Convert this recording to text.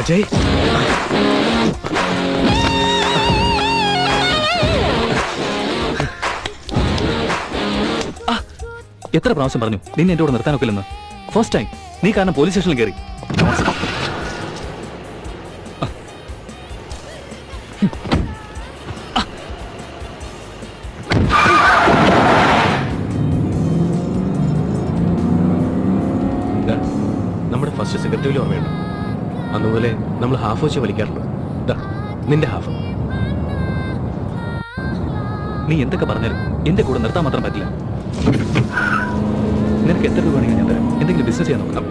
അജയ്, എത്ര പ്രാവശ്യം പറഞ്ഞു നിന്നെ എന്റെ കൂടെ നിർത്താനൊക്കില്ലെന്ന്? ഫസ്റ്റ് ടൈം നീ കാരണം പോലീസ് സ്റ്റേഷനിൽ കയറി. നമ്മുടെ ഫസ്റ്റ് സെക്രട്ടറിയിൽ ഓർമ്മയുണ്ടോ? അന്നുപോലെ നമ്മൾ ഹാഫ് വെച്ച് വലിക്കാറുള്ളൂ. നിന്റെ ഹാഫ്. നീ എന്തൊക്കെ പറഞ്ഞാലും എന്റെ കൂടെ നിർത്താൻ മാത്രം പറ്റില്ല. നിനക്ക് എത്ര രൂപ വേണമെങ്കിൽ ഞാൻ തരാം. എന്തെങ്കിലും ബിസിനസ് ചെയ്യാൻ നോക്കണം.